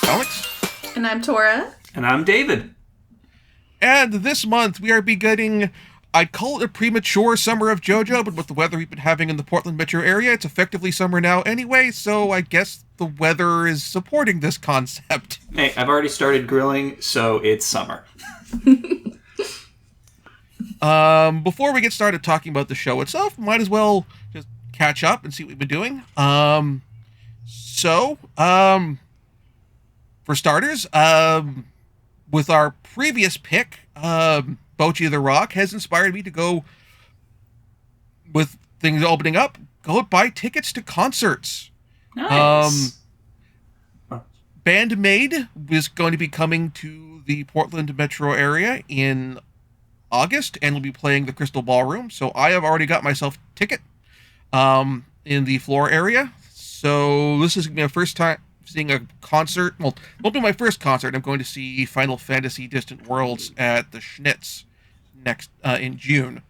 Alex. And I'm Tora. And I'm David. And this month we are beginning, I'd call it a premature Summer of Jojo, but with the weather we've been having in the Portland metro area, it's effectively summer now anyway, so I guess the weather is supporting this concept. Hey, I've already started grilling, so it's summer. Before we get started talking about the show itself, might as well just catch up and see what we've been doing. For starters, with our previous pick, Bocchi the Rock has inspired me to go, with things opening up, go buy tickets to concerts. Nice. Band Maid is going to be coming to the Portland metro area in August and will be playing the Crystal Ballroom. So I have already got myself a ticket in the floor area. So this is my first time seeing a concert. Well, it won't be my first concert. I'm going to see Final Fantasy Distant Worlds at the Schnitz next in June.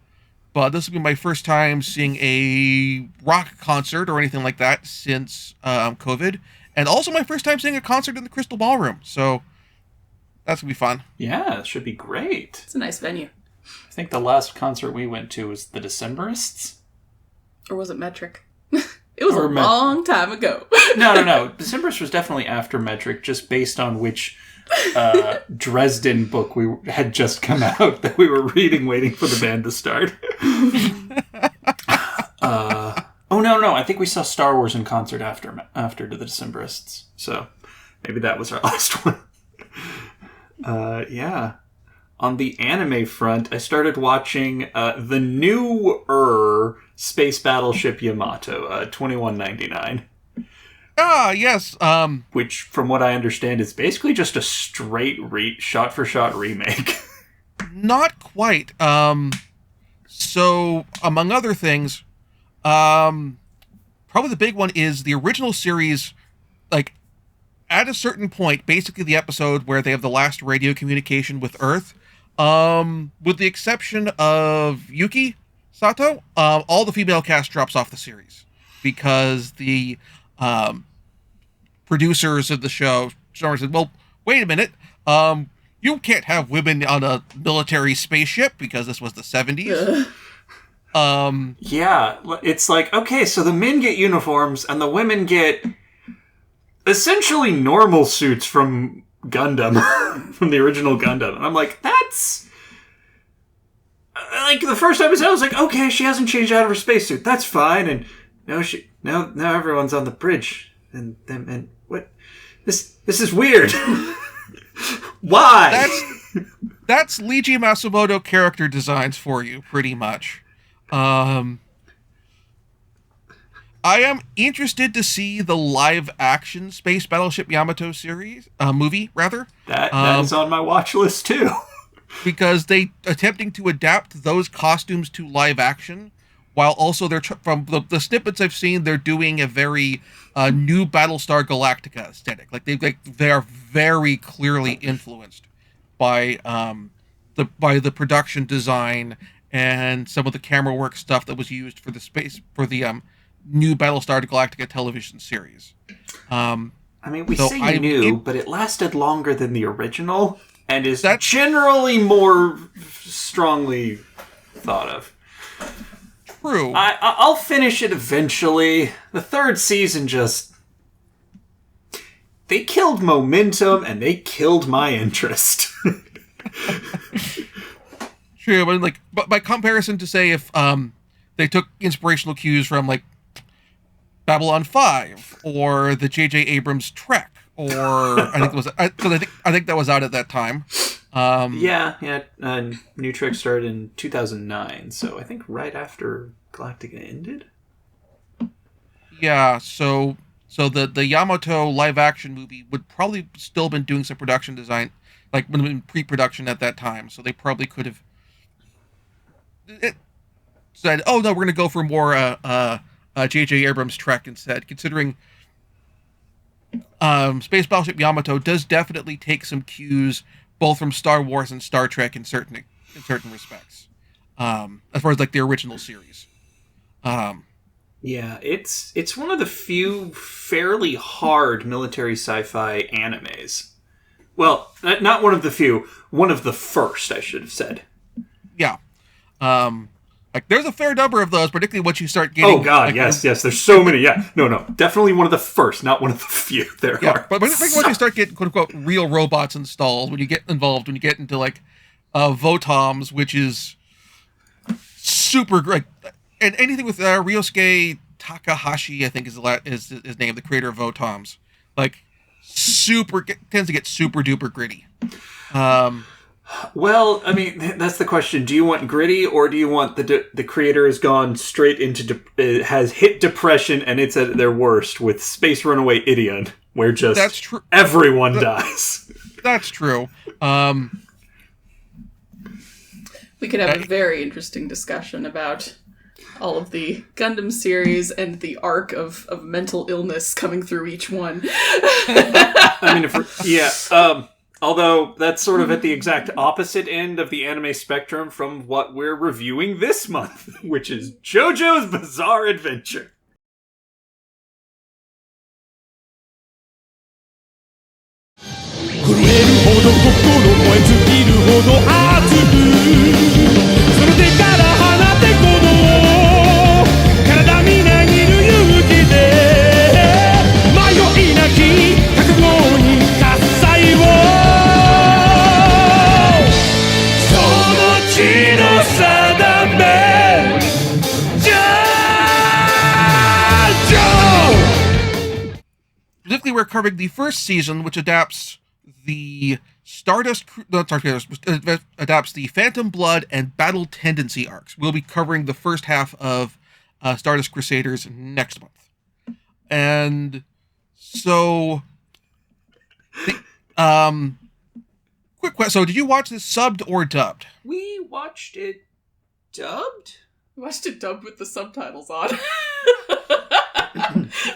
But this will be my first time seeing a rock concert or anything like that since COVID. And also my first time seeing a concert in the Crystal Ballroom. So that's going to be fun. Yeah, it should be great. It's a nice venue. I think the last concert we went to was the Decemberists. Or was it Metric? It was a long time ago. No. Decemberists was definitely after Metric, just based on which Dresden book we had just come out that we were reading, waiting for the band to start. No. I think we saw Star Wars in concert after the Decemberists. So maybe that was our last one. Yeah. On the anime front, I started watching the newer Space Battleship Yamato, 2199. Ah, yes. Which, from what I understand, is basically just a straight shot-for-shot remake. Not quite. So, among other things, probably the big one is the original series, like, at a certain point, basically the episode where they have the last radio communication with Earth, with the exception of Yuki Sato, all the female cast drops off the series because the producers of the show said, well, wait a minute, you can't have women on a military spaceship because this was the 70s. Yeah, it's like, okay, so the men get uniforms and the women get essentially normal suits from Gundam, from the original Gundam. And I'm like, that's... Like, the first episode, I was like, okay, she hasn't changed out of her spacesuit. That's fine. And now everyone's on the bridge. And what? This is weird. Why? That's Leiji Masumoto character designs for you, pretty much. I am interested to see the live-action Space Battleship Yamato series, movie, rather. That is on my watch list, too. Because they attempting to adapt those costumes to live-action, while also they're, from the snippets I've seen, they're doing a very new Battlestar Galactica aesthetic. Like, they are very clearly influenced by the production design and some of the camera work stuff that was used for the new Battlestar Galactica television series. We say new, but it lasted longer than the original, and is generally more strongly thought of. True. I'll finish it eventually. The third season they killed momentum, and they killed my interest. True, but by comparison to, say, if they took inspirational cues from, like, Babylon 5 or the J.J. Abrams Trek, or I think that was out at that time. New Trek started in 2009, so I think right after Galactica ended. Yeah, so the Yamato live action movie would probably still been doing some production design, like in pre-production at that time. So they probably could have said, "Oh no, we're going to go for more J.J. Abrams Trek instead," considering Space Battleship Yamato does definitely take some cues both from Star Wars and Star Trek in certain respects, as far as like the original series. Yeah, it's one of the few fairly hard military sci-fi animes. Well, not one of the few, one of the first, I should have said. Yeah. Like, there's a fair number of those, particularly once you start getting... Oh, God, like, yes, there's so many, yeah. No, definitely one of the first, not one of the few. There are. But once you start getting, quote-unquote, real robots installed, when you get involved, when you get into, like, Votoms, which is super great. And anything with Ryosuke Takahashi, I think is his name, the creator of Votoms. Like, tends to get super-duper gritty. Well, I mean, that's the question. Do you want gritty, or do you want the creator has gone straight into has hit depression and it's at their worst with Space Runaway Idiot, where just that's true. Everyone dies. That's true. We could have a very interesting discussion about all of the Gundam series and the arc of mental illness coming through each one. I mean, although that's sort of at the exact opposite end of the anime spectrum from what we're reviewing this month, which is JoJo's Bizarre Adventure. Specifically, we're covering the first season, which adapts the adapts the Phantom Blood and Battle Tendency arcs. We'll be covering the first half of Stardust Crusaders next month. And so, quick question. So, did you watch this subbed or dubbed? We watched it dubbed? We watched it dubbed with the subtitles on.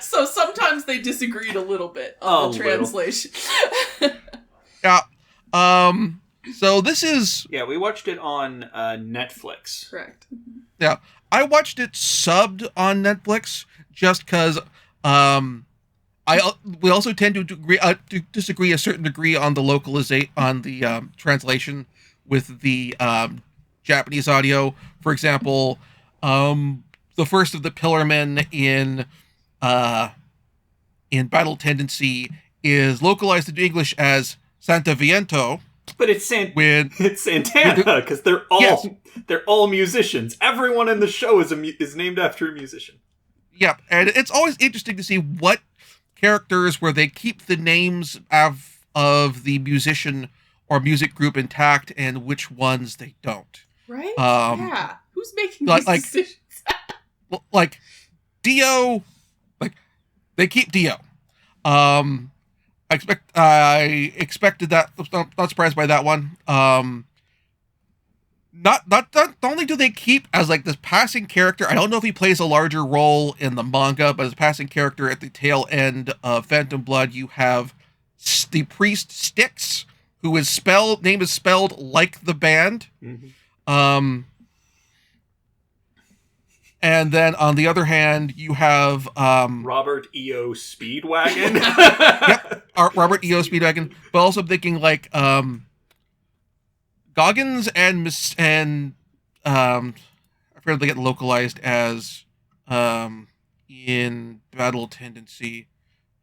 So sometimes they disagreed a little bit on the translation. Yeah. So this is... Yeah, we watched it on Netflix. Correct. Yeah. I watched it subbed on Netflix just because we also tend to disagree a certain degree on the translation with the Japanese audio. For example, the first of the Pillarmen in Battle Tendency is localized into English as Santa Viento. But it's Santana because they're all musicians. Everyone in the show is named after a musician. Yeah, and it's always interesting to see what characters where they keep the names of the musician or music group intact and which ones they don't. Right? Yeah. Who's making these decisions? Like Dio, like they keep Dio. I expected that. Not surprised by that one. Not only do they keep as like this passing character. I don't know if he plays a larger role in the manga, but as a passing character at the tail end of Phantom Blood, you have the priest Styx, who is name is spelled like the band. Mm-hmm. And then on the other hand, you have Robert E.O. Speedwagon. Yep, Robert E.O. Speedwagon. But also thinking like Goggins and I forget they get localized as in Battle Tendency.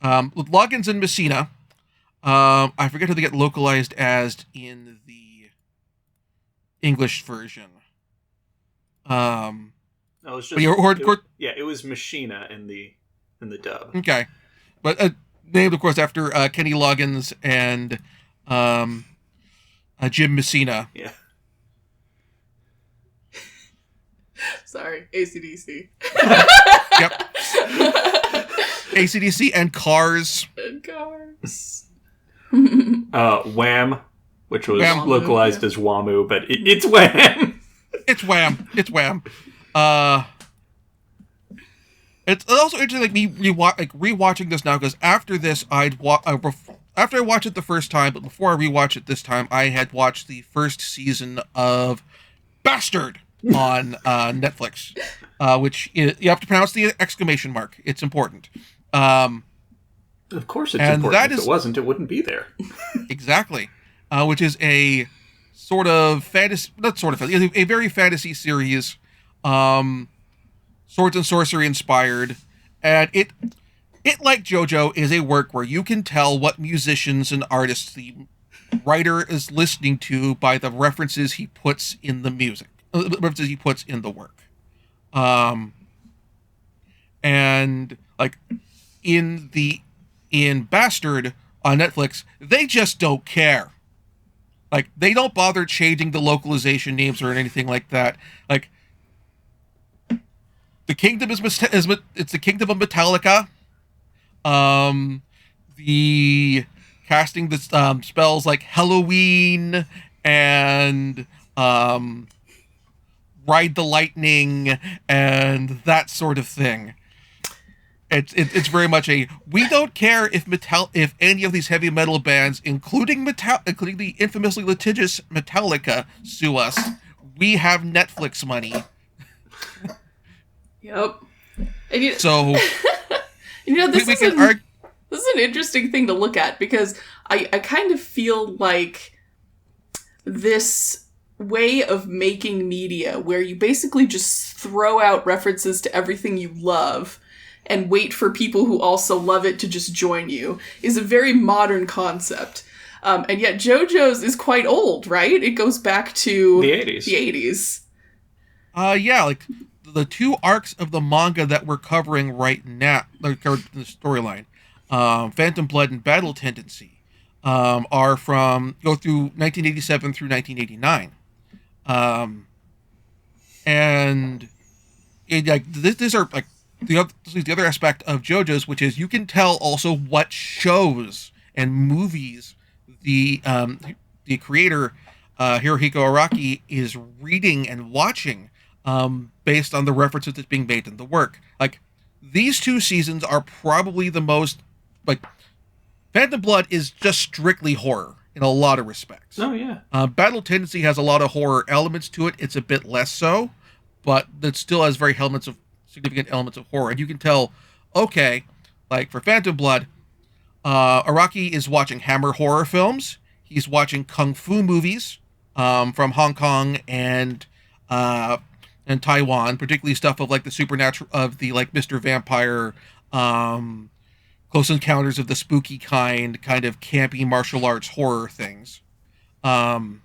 With Loggins and Messina. I forget who they get localized as in the English version. No, it was just, it was Machina in the dub. Okay, but named of course after Kenny Loggins and Jim Messina. Yeah. Sorry, AC/DC. Yep. AC/DC and Cars. And Cars. Wham, which was localized as Wamu, but it's Wham. It's Wham. It's Wham. It's also interesting, like me rewatching this now, because after this, after I watched it the first time, but before I rewatched it this time, I had watched the first season of Bastard, on Netflix, which you have to pronounce the exclamation mark. It's important. Of course it's And important. that If is- it wasn't, it wouldn't be there. Exactly. Which is a sort of fantasy, not sort of, a very fantasy series, swords and sorcery inspired. And it like JoJo is a work where you can tell what musicians and artists the writer is listening to by the references he puts in the music, references he puts in the work. And like in Bastard on Netflix, they just don't care. Like, they don't bother changing the localization names or anything like that. Like, the kingdom it's the kingdom of Metallica. The casting the spells like Halloween and Ride the Lightning and that sort of thing. It's very much a, we don't care if any of these heavy metal bands, including the infamously litigious Metallica, sue us. We have Netflix money. Yep. And So this we is can this is an interesting thing to look at, because I kind of feel like this way of making media where you basically just throw out references to everything you love and wait for people who also love it to just join you is a very modern concept. And yet JoJo's is quite old, right? It goes back to The 80s. The 80s. Yeah, like the two arcs of the manga that we're covering right now, like covered in the storyline, Phantom Blood and Battle Tendency, are go through 1987 through 1989. And these are like the other aspect of JoJo's, which is you can tell also what shows and movies the creator Hirohiko Araki is reading and watching, based on the references that's being made in the work. Like, these two seasons are probably the most, like, Phantom Blood is just strictly horror in a lot of respects. Oh, yeah. Battle Tendency has a lot of horror elements to it. It's a bit less so, but it still has very significant elements of horror. And you can tell, okay, like for Phantom Blood, Araki is watching Hammer horror films. He's watching kung fu movies from Hong Kong and Taiwan, particularly stuff of like the supernatural, of the like Mr. Vampire, Close Encounters of the Spooky kind of campy martial arts horror things. So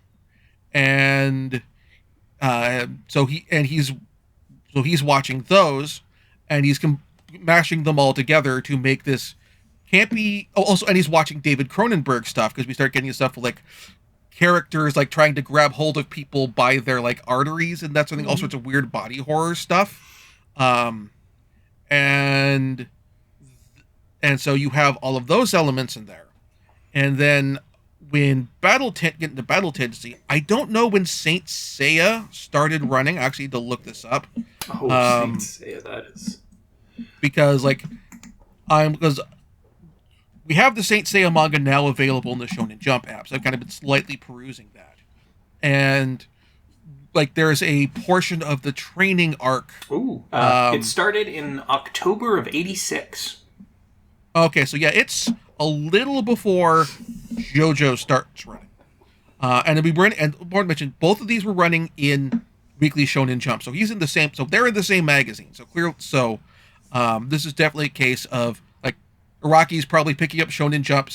he's watching those, and he's mashing them all together to make this campy. Oh, also, and he's watching David Cronenberg stuff, because we start getting stuff like characters like trying to grab hold of people by their like arteries and that sort of thing, all sorts of weird body horror stuff. And so you have all of those elements in there. And then when get into Battle Tendency, I don't know when Saint Seiya started running. I actually need to look this up. Oh, Saint Seiya, that is. Because we have the Saint Seiya manga now available in the Shonen Jump app, so I've kind of been slightly perusing that. And like there's a portion of the training arc. Ooh. It started in October of 86. Okay, so yeah, it's a little before JoJo starts running. And important to mention, both of these were running in Weekly Shonen Jump. So they're in the same magazine. So this is definitely a case of like Araki's probably picking up Shonen Jump,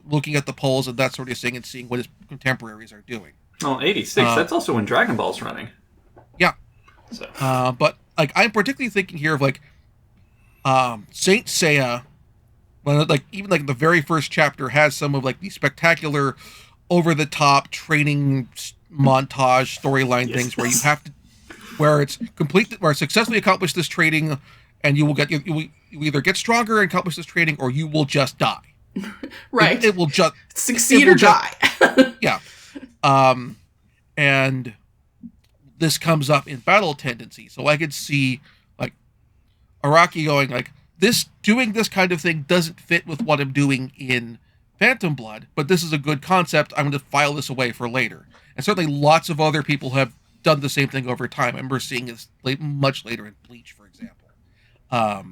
looking at the polls and that sort of thing, and seeing what his contemporaries are doing. Well, 86, that's also when Dragon Ball's running. Yeah. So. But like I'm particularly thinking here of like Saint Seiya. When like even like the very first chapter has some of like the spectacular, over the top training montage storyline things where you have to, where it's successfully accomplish this training, and you will either get stronger and accomplish this training, or you will just die. Right. It will just succeed or die. Yeah. And this comes up in Battle Tendency, so I could see like Araki going like, doing this kind of thing doesn't fit with what I'm doing in Phantom Blood, but this is a good concept. I'm going to file this away for later. And certainly lots of other people have done the same thing over time. I remember seeing this much later in Bleach, for example. I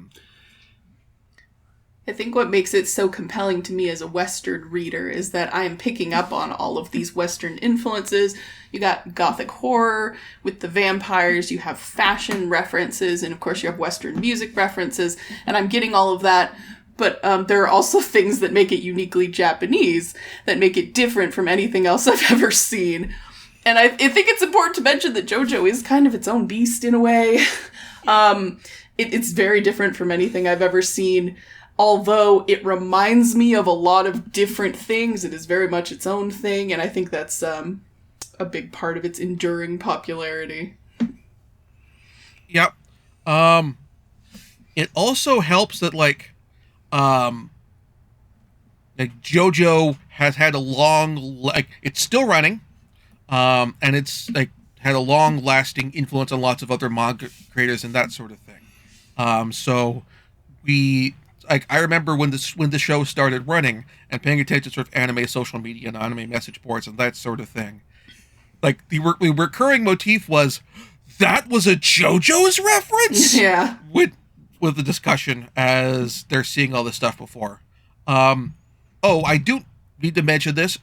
think what makes it so compelling to me as a Western reader is that I am picking up on all of these Western influences. You got gothic horror with the vampires, you have fashion references, and of course you have Western music references, and I'm getting all of that. But there are also things that make it uniquely Japanese, that make it different from anything else I've ever seen. And I think it's important to mention that JoJo is kind of its own beast in a way. It's very different from anything I've ever seen. Although it reminds me of a lot of different things, it is very much its own thing, and I think that's a big part of its enduring popularity. Yep. It also helps that like JoJo has had a long it's still running, and it's like had a long lasting influence on lots of other manga creators and that sort of thing. So we. Like I remember when the show started running and paying attention to sort of anime social media and anime message boards and that sort of thing. Like the recurring motif was that was a JoJo's reference. Yeah. With the discussion as they're seeing all this stuff before. I do need to mention this.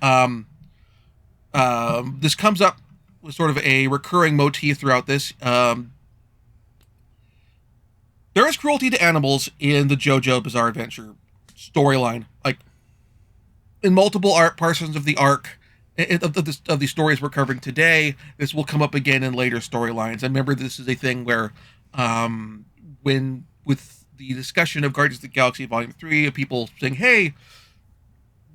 This comes up with sort of a recurring motif throughout this. There is cruelty to animals in the JoJo Bizarre Adventure storyline. Like, in multiple portions of the arc, of the stories we're covering today, this will come up again in later storylines. I remember this is a thing where, when, with the discussion of Guardians of the Galaxy Volume 3, of people saying, hey,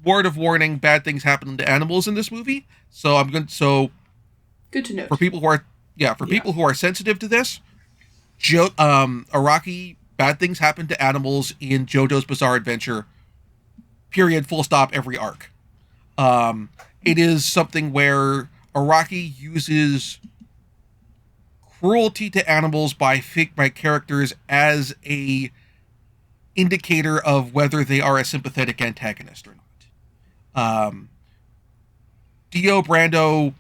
word of warning, bad things happen to animals in this movie. Good to know. For people who are, people who are sensitive to this, Araki, bad things happen to animals in JoJo's Bizarre Adventure. Period. Full stop. Every arc. It is something where Araki uses cruelty to animals by characters as a indicator of whether they are a sympathetic antagonist or not. Dio Brando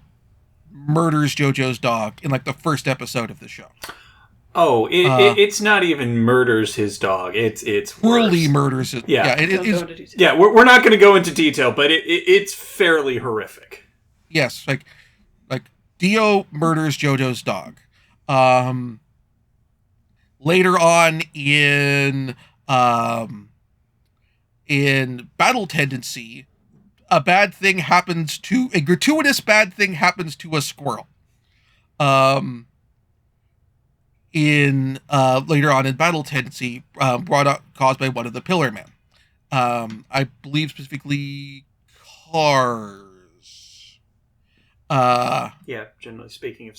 murders JoJo's dog in like the first episode of the show. Oh, it's not even murders his dog. It's cruelly murders it. Yeah, it is. Yeah, we're not going to go into detail, but it's fairly horrific. Yes, like Dio murders JoJo's dog. Later on in Battle Tendency, a gratuitous bad thing happens to a squirrel. Later on in Battle Tendency, caused by one of the Pillar Men. I believe specifically Cars. Generally speaking, if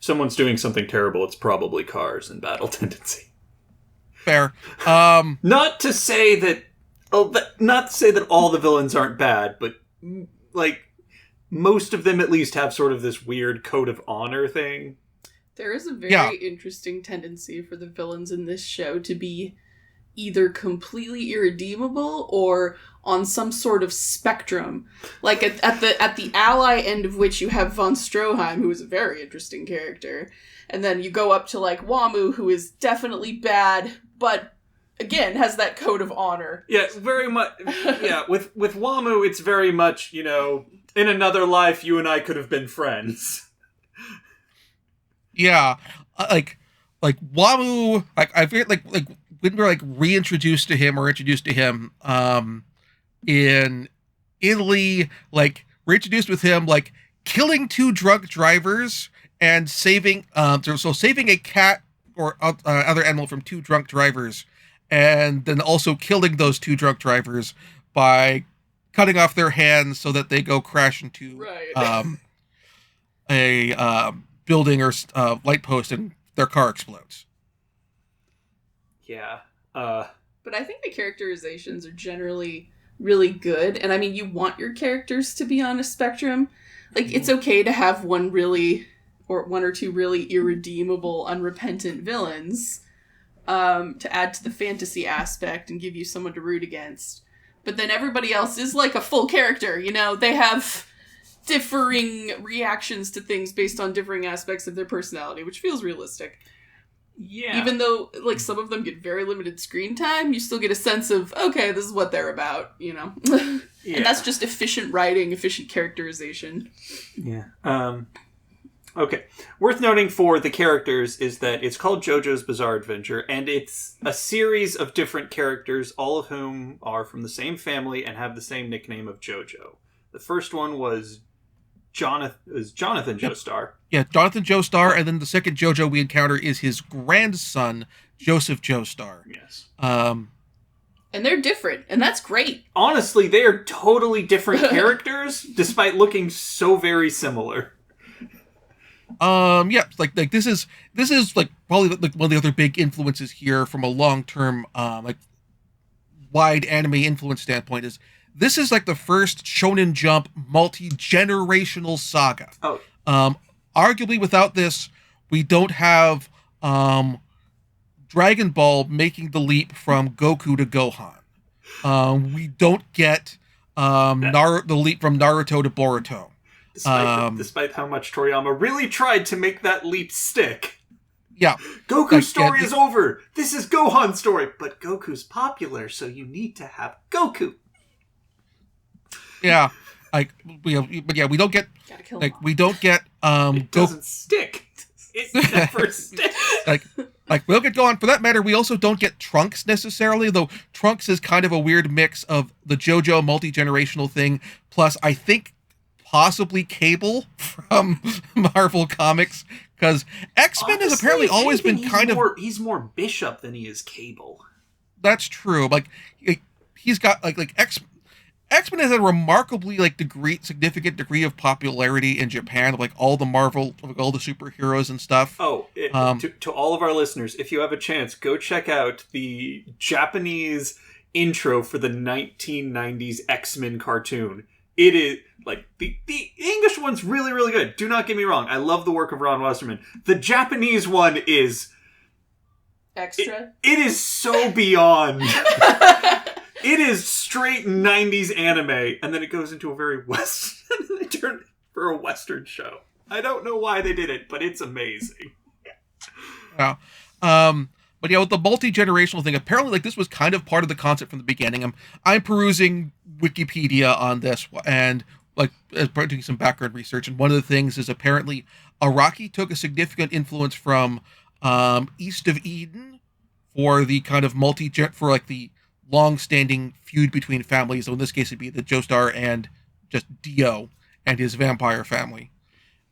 someone's doing something terrible, it's probably Cars in Battle Tendency. Fair. Not to say that all the villains aren't bad, but like most of them at least have sort of this weird code of honor thing. There is a very interesting tendency for the villains in this show to be either completely irredeemable or on some sort of spectrum. Like at the ally end of which you have von Stroheim, who is a very interesting character, and then you go up to like Wamu, who is definitely bad, but again has that code of honor. Yeah, very much. Yeah, with Wamu, it's very much, in another life, you and I could have been friends. Yeah, like Wamu, I feel like when we're introduced to him in Italy, we're introduced with him killing 2 drunk drivers and saving a cat or other animal from 2 drunk drivers, and then also killing those 2 drunk drivers by cutting off their hands so that they go crash into a building or light post and their car explodes. Yeah. But I think the characterizations are generally really good. And I mean, you want your characters to be on a spectrum. It's okay to have one or two really irredeemable, unrepentant villains to add to the fantasy aspect and give you someone to root against. But then everybody else is like a full character, they have differing reactions to things based on differing aspects of their personality, which feels realistic. Yeah. Even though, like, some of them get very limited screen time, you still get a sense of, okay, this is what they're about, you know? Yeah. And that's just efficient writing, efficient characterization. Yeah. Okay. Worth noting for the characters is that it's called JoJo's Bizarre Adventure, and it's a series of different characters, all of whom are from the same family and have the same nickname of JoJo. The first one was Jonathan Joestar. Yeah, Jonathan Joestar, and then the second JoJo we encounter is his grandson, Joseph Joestar. Yes. And they're different, and that's great. Honestly, they are totally different characters, despite looking so very similar. Yeah, like this is like probably like one of the other big influences here from a long-term like wide anime influence standpoint is this is like the first Shonen Jump multi-generational saga. Oh. Arguably without this, we don't have Dragon Ball making the leap from Goku to Gohan. We don't get the leap from Naruto to Boruto. Despite how much Toriyama really tried to make that leap stick. Yeah. Goku's story is over. This is Gohan's story. But Goku's popular, so you need to have Goku. Yeah. Like we don't get we don't get it doesn't stick. It never sticks. Like we don't get Gohan. For that matter, we also don't get Trunks necessarily, though Trunks is kind of a weird mix of the JoJo multi-generational thing, plus I think possibly Cable from Marvel Comics, because X-Men has apparently always been he's more Bishop than he is Cable. That's true. Like he's got like X-Men has a remarkably significant degree of popularity in Japan, like all the Marvel, like all the superheroes and stuff. To all of our listeners, if you have a chance, go check out the Japanese intro for the 1990s X-Men cartoon. It is like the English one's really, really good. Do not get me wrong. I love the work of Ron Westerman. The Japanese one is extra. It is so beyond. It is straight 90s anime, and then it goes into a very Western. They turn it for a Western show. I don't know why they did it, but it's amazing. Yeah. But yeah, with the multi-generational thing, apparently like this was kind of part of the concept from the beginning. I'm perusing Wikipedia on this and like doing some background research, and one of the things is apparently Araki took a significant influence from East of Eden for the kind of for like the long-standing feud between families. So in this case, it'd be the Joestar and just Dio and his vampire family,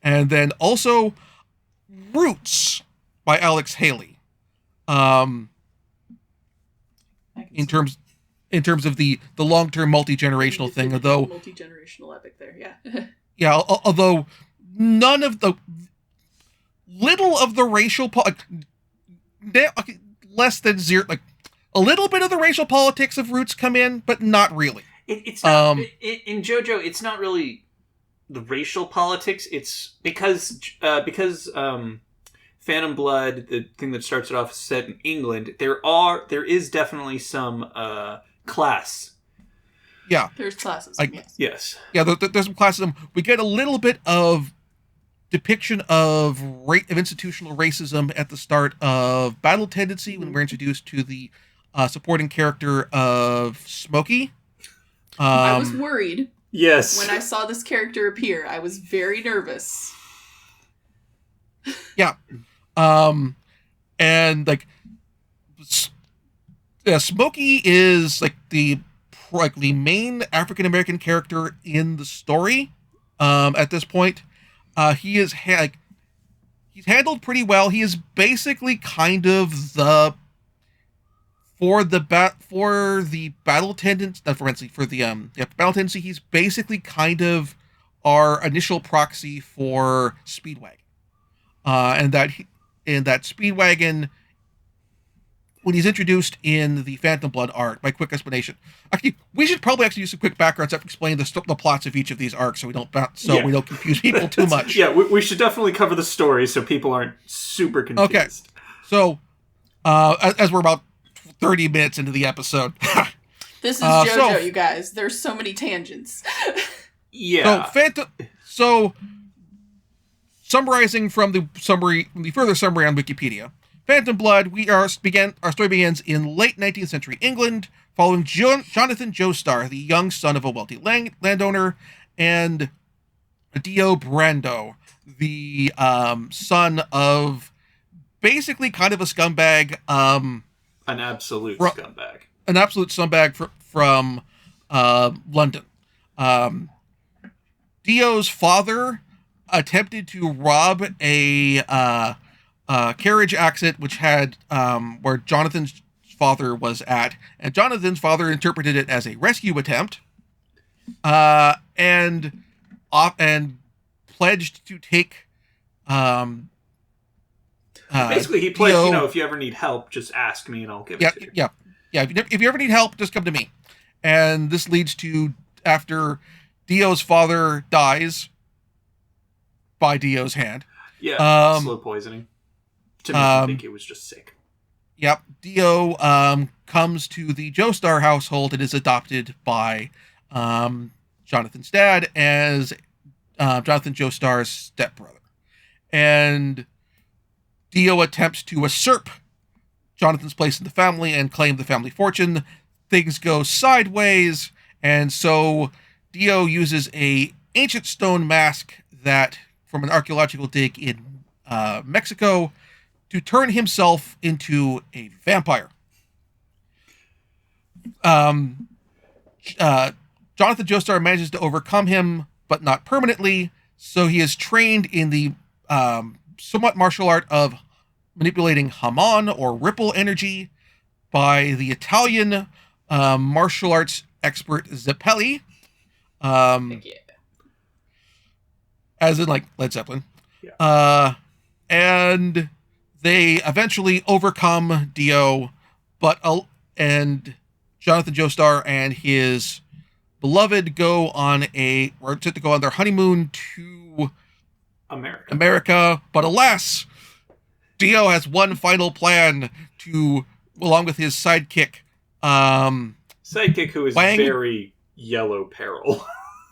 and then also Roots by Alex Haley. In terms of the long-term multi-generational thing, although multi-generational epic there, yeah. Yeah, although little of the racial less than zero, like a little bit of the racial politics of Roots come in, but not really. It's not in JoJo. It's not really the racial politics. It's because Phantom Blood, the thing that starts it off, is set in England. There is definitely some class. Yeah, there's classism. Like, yes. Yeah, there's some classism. We get a little bit of depiction of institutional racism at the start of Battle Tendency when we're introduced to the supporting character of Smokey. I was worried. Yes. When I saw this character appear, I was very nervous. Yeah. And like Smokey is like the main African American character in the story at this point. He is he's handled pretty well. He is basically kind of for the battle tendency, battle tendency, he's basically kind of our initial proxy for Speedwagon. And that Speedwagon, when he's introduced in the Phantom Blood arc, my quick explanation. Actually, we should probably do some quick background stuff to explain the plots of each of these arcs, so we don't confuse people too much. Yeah, we should definitely cover the story so people aren't super confused. Okay, so as we're about 30 minutes into the episode, this is JoJo, you guys. There's so many tangents. Yeah. So, summarizing from the further summary on Wikipedia, Phantom Blood. Our story begins in late 19th century England, following Jonathan Joestar, the young son of a wealthy landowner, and Dio Brando, the son of basically kind of a scumbag. An absolute scumbag. An absolute scumbag from London. Dio's father attempted to rob a carriage accident which had where Jonathan's father was at, and Jonathan's father interpreted it as a rescue attempt, and pledged to take. Basically, he pledged, if you ever need help, just ask me and I'll give it to you. Yeah. If you ever need help, just come to me. And this leads to, after Dio's father dies by Dio's hand. Yeah, slow poisoning. To make me think he was just sick. Yep. Dio comes to the Joestar household and is adopted by Jonathan's dad as Jonathan Joestar's stepbrother. And Dio attempts to usurp Jonathan's place in the family and claim the family fortune. Things go sideways, and so Dio uses a ancient stone mask that from an archaeological dig in Mexico to turn himself into a vampire. Jonathan Joestar manages to overcome him, but not permanently, so he is trained in the somewhat martial art of manipulating Haman or ripple energy by the Italian martial arts expert Zeppeli. As in like Led Zeppelin. Yeah. And they eventually overcome Dio, and Jonathan Joestar and his beloved go on their honeymoon to America. But alas, Dio has one final plan along with his sidekick. Sidekick who is very yellow peril.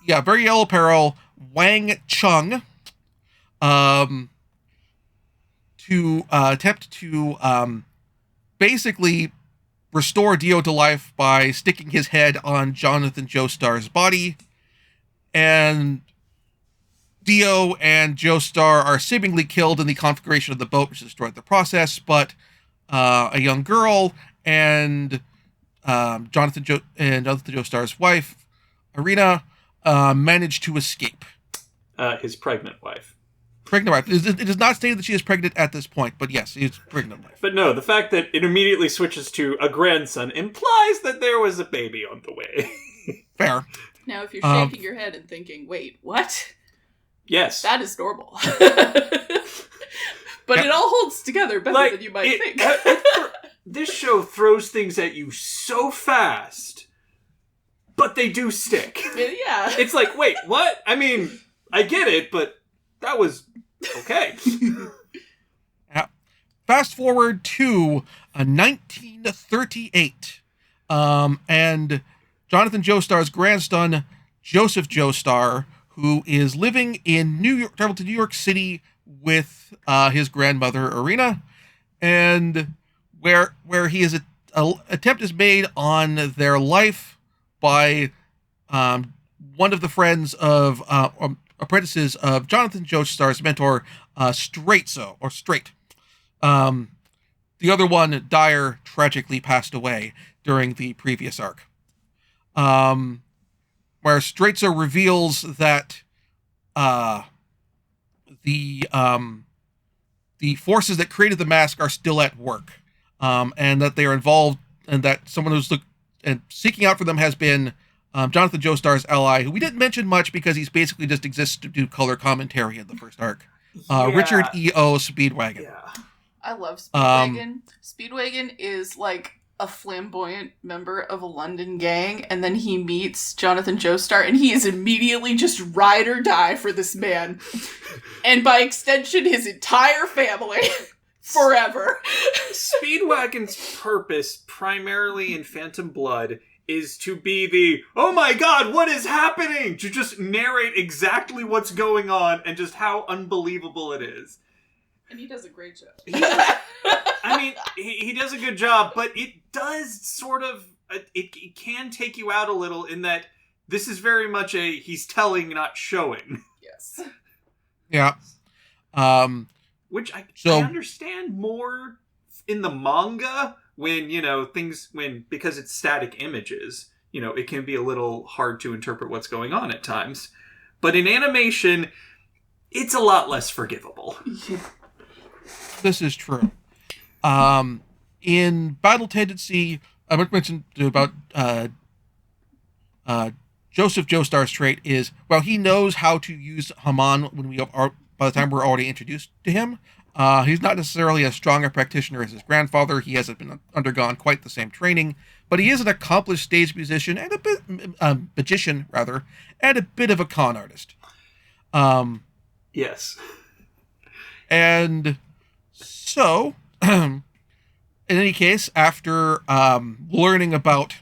Yeah, very yellow peril. Wang Chung. To attempt to basically restore Dio to life by sticking his head on Jonathan Joestar's body. And Dio and Joestar are seemingly killed in the conflagration of the boat, which destroyed the process, but a young girl and Jonathan Joestar's wife, Irina, managed to escape. His pregnant wife. Pregnant wife. It does not say that she is pregnant at this point, but yes, it's pregnant wife. But no, the fact that it immediately switches to a grandson implies that there was a baby on the way. Fair. Now, if you're shaking your head and thinking, wait, what? Yes. That is normal. But it all holds together better than you might think. This show throws things at you so fast, but they do stick. Yeah. It's like, wait, what? I mean, I get it, but that was okay. Fast forward to 1938, and Jonathan Joestar's grandson, Joseph Joestar, who is living in traveled to New York City with his grandmother, Irina, and where he is attempt is made on their life by one of the friends of apprentices of Jonathan Joestar's mentor, Straight. The other one, Dyer, tragically passed away during the previous arc. Where Straitso reveals that the forces that created the mask are still at work, and that they are involved, and that someone who's seeking out for them has been Jonathan Joestar's ally, who we didn't mention much because he's basically just exists to do color commentary in the first arc. Richard E.O. Speedwagon. Yeah. I love Speedwagon. Speedwagon is like a flamboyant member of a London gang, and then he meets Jonathan Joestar, and he is immediately just ride or die for this man. And by extension, his entire family. Forever. Speedwagon's purpose, primarily in Phantom Blood, is to be the, oh my god, what is happening? To just narrate exactly what's going on and just how unbelievable it is. And he does a great job. I mean, he does a good job, but it does sort of, it can take you out a little in that this is very much he's telling, not showing. Yes. Yeah. Which I So- understand more in the manga when, because it's static images, it can be a little hard to interpret what's going on at times. But in animation, it's a lot less forgivable. This is true. In Battle Tendency, I mentioned about Joseph Joestar's trait is, well, he knows how to use Haman when we are, by the time we're already introduced to him. He's not necessarily as strong a practitioner as his grandfather. He hasn't been undergone quite the same training, but he is an accomplished stage musician and a bit magician, rather, and a bit of a con artist. Yes. And so, in any case, after learning about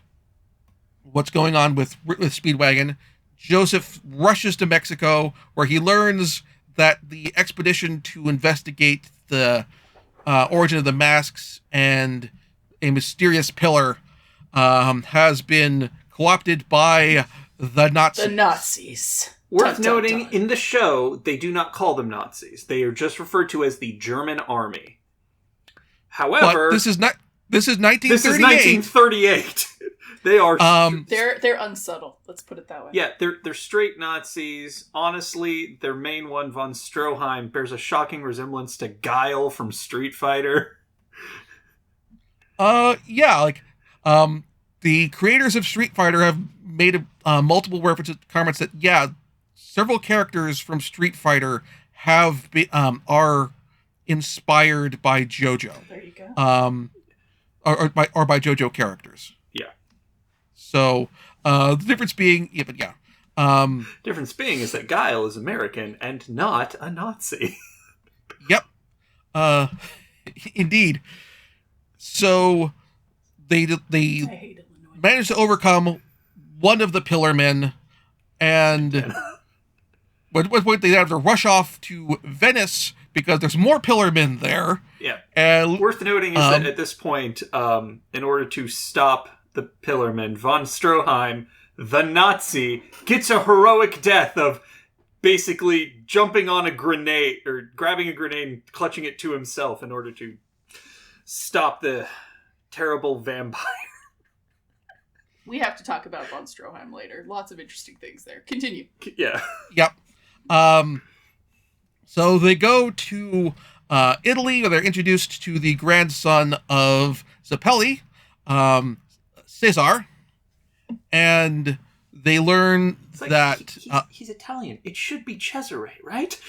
what's going on with Speedwagon, Joseph rushes to Mexico, where he learns that the expedition to investigate the origin of the masks and a mysterious pillar has been co-opted by the Nazis. The Nazis. Worth Dun, dun, noting, dun. in the show, they do not call them Nazis. They are just referred to as the German army. However, But this is 1938. this is 1938. They are... They're unsubtle. Let's put it that way. Yeah, they're straight Nazis. Honestly, their main one, von Stroheim, bears a shocking resemblance to Guile from Street Fighter. The creators of Street Fighter have made multiple references to comments that, several characters from Street Fighter are inspired by JoJo. There you go. Or by JoJo characters. Yeah. So, the difference being, Difference being is that Guile is American and not a Nazi. Yep. Indeed. So, they I hate Illinois. managed to overcome one of the Pillar Men, and at one point they have to rush off to Venice because there's more Pillar Men there. Yeah. And Worth noting is that at this point, in order to stop the Pillarmen, von Stroheim, the Nazi, gets a heroic death of basically jumping on a grenade, or grabbing a grenade and clutching it to himself in order to stop the terrible vampire. We have to talk about von Stroheim later. Lots of interesting things there. Continue. Yeah. Yep. So they go to Italy, where they're introduced to the grandson of Zappelli, Cesar, and they learn It's like, that he's Italian. It should be Cesare, right?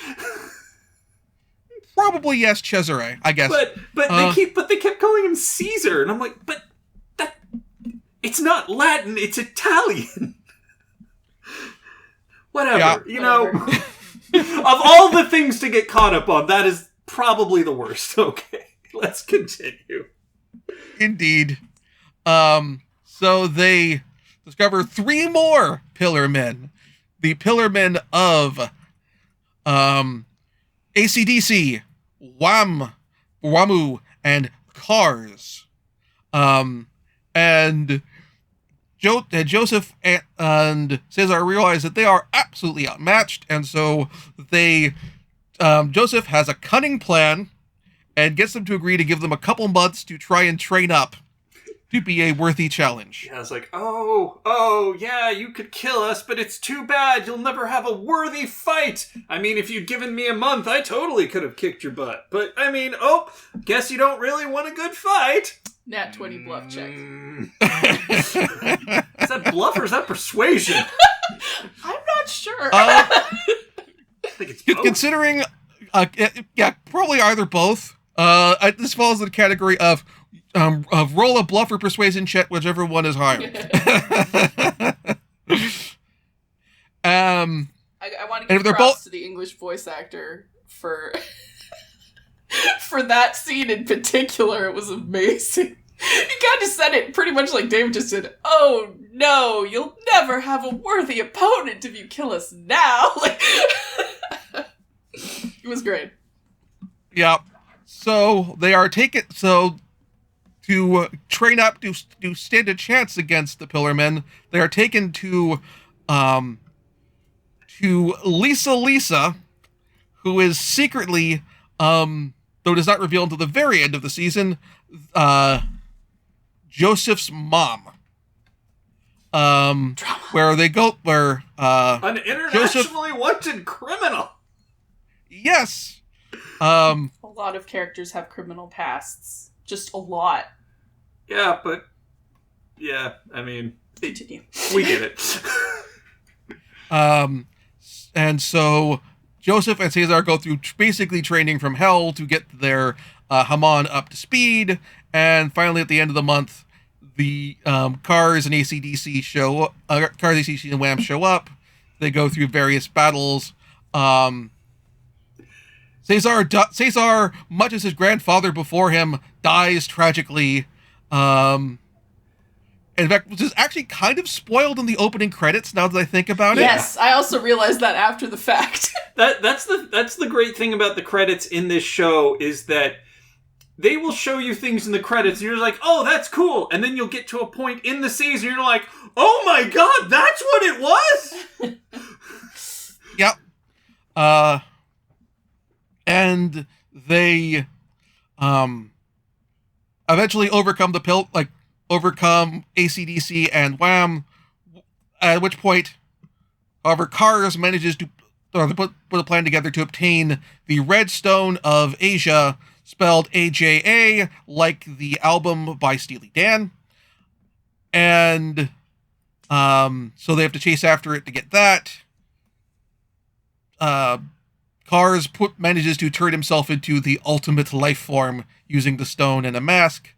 probably yes, Cesare, I guess. But they kept calling him Caesar, and I'm like, but that it's not Latin, it's Italian. Whatever, Yeah. Of all the things to get caught up on, that is probably the worst. Okay, let's continue. Indeed. So they discover 3 more Pillar Men. The Pillar Men of AC/DC, WAMU, and Cars. And Joseph and Cesar realize that they are absolutely outmatched, and so Joseph has a cunning plan and gets them to agree to give them a couple months to try and train up to be a worthy challenge. Yeah, it's like, oh, yeah, you could kill us, but it's too bad. You'll never have a worthy fight. I mean, if you'd given me a month, I totally could have kicked your butt. But, I mean, guess you don't really want a good fight. Nat 20 bluff check. Is that bluff or is that persuasion? I'm not sure. I think it's both. Considering, probably either both. This falls in the category of roll a bluff or persuasion check, whichever one is higher. I want to and if give they're props both- to the English voice actor for for that scene in particular. It was amazing. He kind of said it pretty much like David just said, "Oh no, you'll never have a worthy opponent if you kill us now." Like, it was great. Yeah. So they are taken. So to train up to stand a chance against the Pillarmen, they are taken to Lisa, who is secretly, though it is not revealed until the very end of the season, Joseph's mom. Where they go, where an internationally wanted criminal. Yes. A lot of characters have criminal pasts. Just a lot. Yeah, but yeah, I mean, continue. We get it. And so Joseph and Cesar go through basically training from hell to get their Haman up to speed, and finally at the end of the month, the Cars and AC/DC and Wham show up. They go through various battles. Cesar, much as his grandfather before him, dies tragically. In fact, which is actually kind of spoiled in the opening credits now that I think about it. Yes, I also realized that after the fact. That's the great thing about the credits in this show is that they will show you things in the credits and you're like, oh, that's cool. And then you'll get to a point in the season and you're like, oh my god, that's what it was? Yep. And they eventually overcome overcome AC/DC and Wham, at which point, however, Cars manages to put a plan together to obtain the Red Stone of Asia, spelled AJA, like the album by Steely Dan. And so they have to chase after it to get that. Cars manages to turn himself into the ultimate life form using the stone and a mask,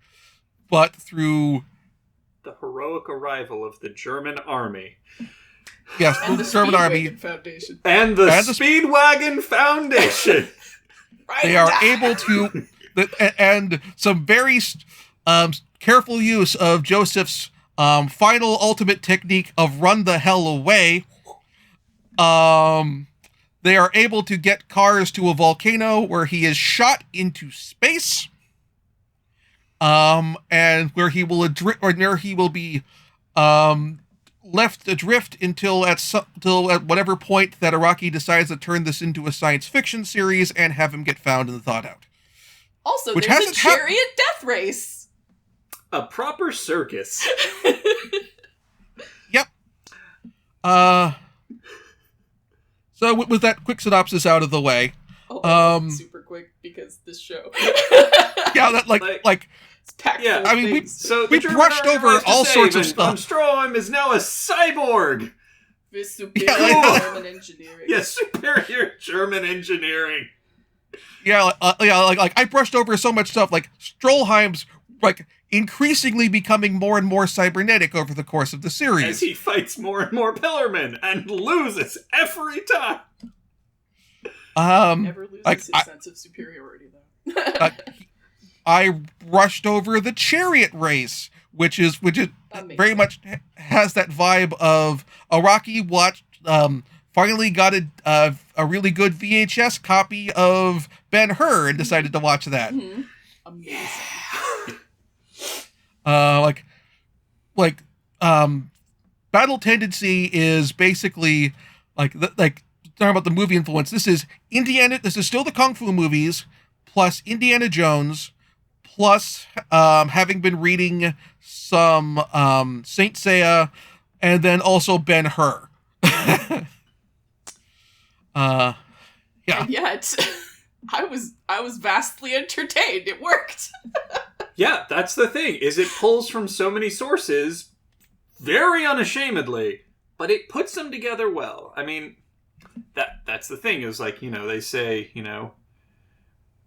but through the heroic arrival of the German army. Yes, and the German army Foundation. And the Speedwagon Foundation. They are able to, and some very careful use of Joseph's final ultimate technique of run the hell away. They are able to get Cars to a volcano where he is shot into space, and where he will be left adrift until at whatever point that Araki decides to turn this into a science fiction series and have him get found and thawed out. Also, there's a chariot death race. A proper circus. Yep. So with that quick synopsis out of the way, super quick because this show. Yeah, that like it's packed. Yeah, full of I mean things. we brushed over all sorts of stuff. Strom is now a cyborg. With superior German engineering. Yeah, superior German engineering. Yeah, like I brushed over so much stuff. Like Stroheim's increasingly becoming more and more cybernetic over the course of the series. As he fights more and more Pillarmen and loses every time. Never loses his sense of superiority, though. I rushed over the chariot race, which is very much has that vibe of Araki watched. Finally got a really good VHS copy of Ben-Hur and decided to watch that. Mm-hmm. Amazing. Battle Tendency is basically talking about the movie influence. This is still the Kung Fu movies plus Indiana Jones plus having been reading some Saint Seiya and then also Ben-Hur. Yeah. And yet, I was vastly entertained. It worked. Yeah, that's the thing, is it pulls from so many sources very unashamedly, but it puts them together well. I mean, that's the thing, is they say,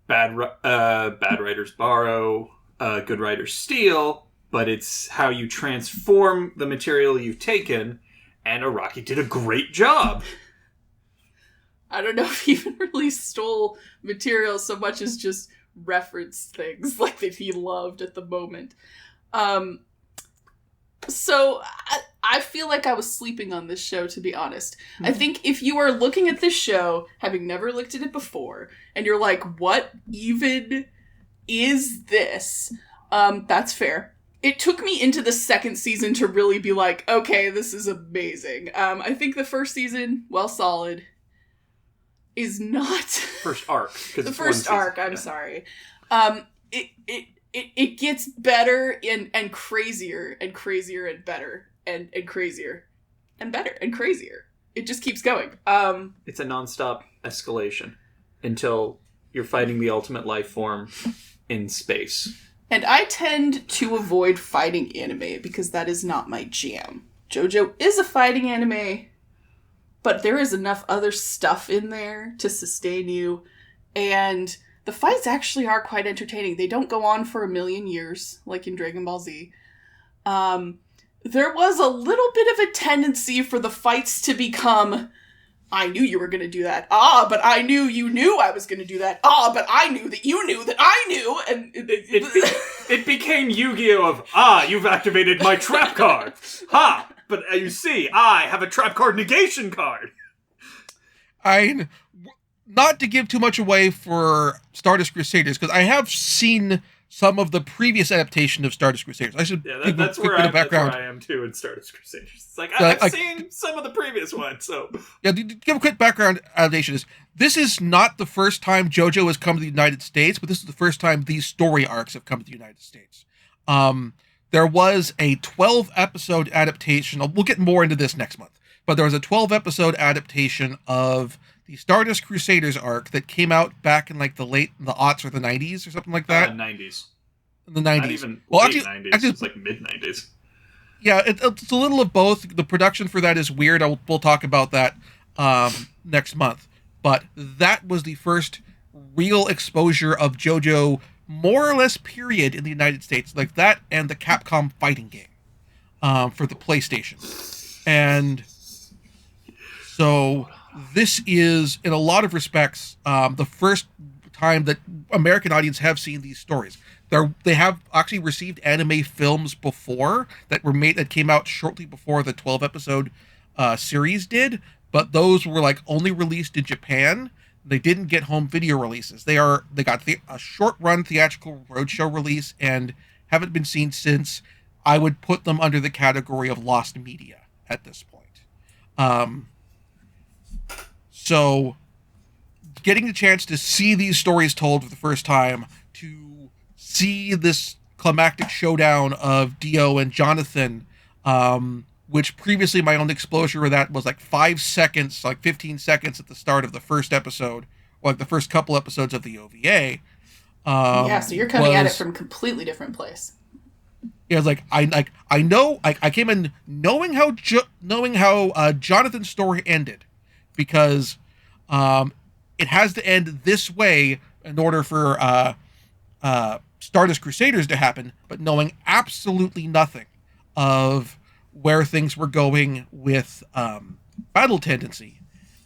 bad writers borrow, good writers steal, but it's how you transform the material you've taken, and Araki did a great job. I don't know if he even really stole material so much as just referenced things like that he loved at the moment. So I feel like I was sleeping on this show, to be honest. Mm-hmm. I think if you are looking at this show, having never looked at it before, and you're like, what even is this? That's fair. It took me into the second season to really be like, okay, this is amazing. I think the first season, well, solid, is not... First arc. The first arc, I'm sorry. It gets better and crazier and crazier and better and crazier and better and crazier. It just keeps going. It's a nonstop escalation until you're fighting the ultimate life form in space. And I tend to avoid fighting anime because that is not my jam. JoJo is a fighting anime, but there is enough other stuff in there to sustain you, and the fights actually are quite entertaining. They don't go on for a million years, like in Dragon Ball Z. There was a little bit of a tendency for the fights to become, I knew you were going to do that. But I knew you knew I was going to do that. But I knew that you knew that I knew. And it became Yu-Gi-Oh! of, you've activated my trap card. But you see, I have a trap card negation card. Not to give too much away for Stardust Crusaders, because I have seen some of the previous adaptation of Stardust Crusaders. I should give a quick bit of background. That's where I am too in Stardust Crusaders. It's like, I've seen some of the previous ones, so... Yeah, to give a quick background adaptation, this is not the first time JoJo has come to the United States, but this is the first time these story arcs have come to the United States. There was a 12-episode adaptation. We'll get more into this next month, but there was a 12-episode adaptation of the Stardust Crusaders arc that came out back in like the aughts or the 90s or something like that. 90s. The 90s. Not even late 90s. It's like mid-90s. Yeah, it's a little of both. The production for that is weird. We'll talk about that next month. But that was the first real exposure of JoJo, more or less period, in the United States. Like that and the Capcom fighting game for the PlayStation. And so... this is, in a lot of respects, the first time that American audience have seen these stories. They have actually received anime films before that came out shortly before the 12-episode series did, but those were like only released in Japan. They didn't get home video releases. They got a short-run theatrical roadshow release and haven't been seen since. I would put them under the category of lost media at this point. So, getting the chance to see these stories told for the first time, to see this climactic showdown of Dio and Jonathan, which previously my own exposure of that was like 5 seconds, like 15 seconds at the start of the first episode, or like the first couple episodes of the OVA. So you're coming at it from a completely different place. Yeah, it's like I came in knowing how Jonathan's story ended. Because it has to end this way in order for Stardust Crusaders to happen, but knowing absolutely nothing of where things were going with Battle Tendency.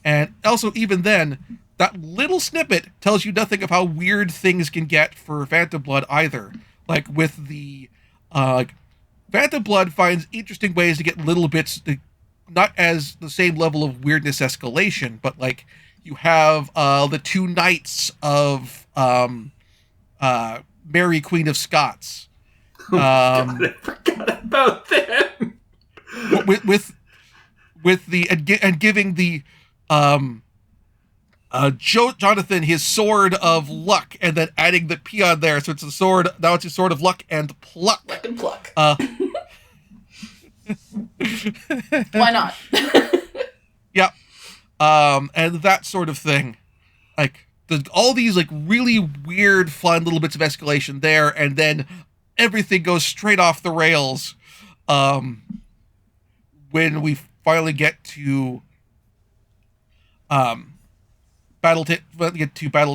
And also, even then, that little snippet tells you nothing of how weird things can get for Phantom Blood either. Like, with the... Phantom Blood finds interesting ways to get little bits... not as the same level of weirdness escalation, but like you have the two knights of Mary Queen of Scots. God, I forgot about them. with the and giving the Jonathan his sword of luck, and then adding the P on there, so it's a sword. Now it's a sword of luck and pluck. Luck and pluck. Why not? Yeah. And that sort of thing. Like, all these, like, really weird, fun little bits of escalation there, and then everything goes straight off the rails when we finally get to Battle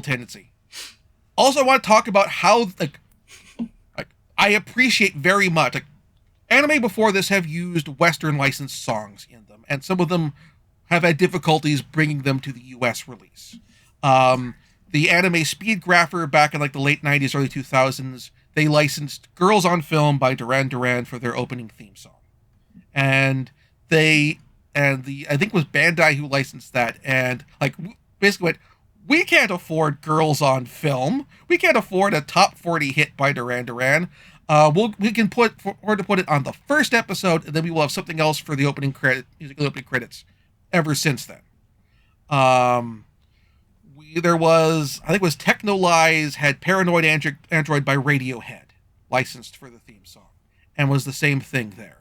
Tendency. Also, I want to talk about how, like I appreciate very much, like, anime before this have used Western licensed songs in them, and some of them have had difficulties bringing them to the US release. the anime Speed Grapher back in like the late 90s, early 2000s, they licensed Girls on Film by Duran Duran for their opening theme song. And I think it was Bandai who licensed that, and like basically went, we can't afford Girls on Film. We can't afford a top 40 hit by Duran Duran. We can put it on the first episode, and then we will have something else for the opening credits. Ever since then, there was, I think it was Techno Lies had Paranoid Android by Radiohead licensed for the theme song, and was the same thing there.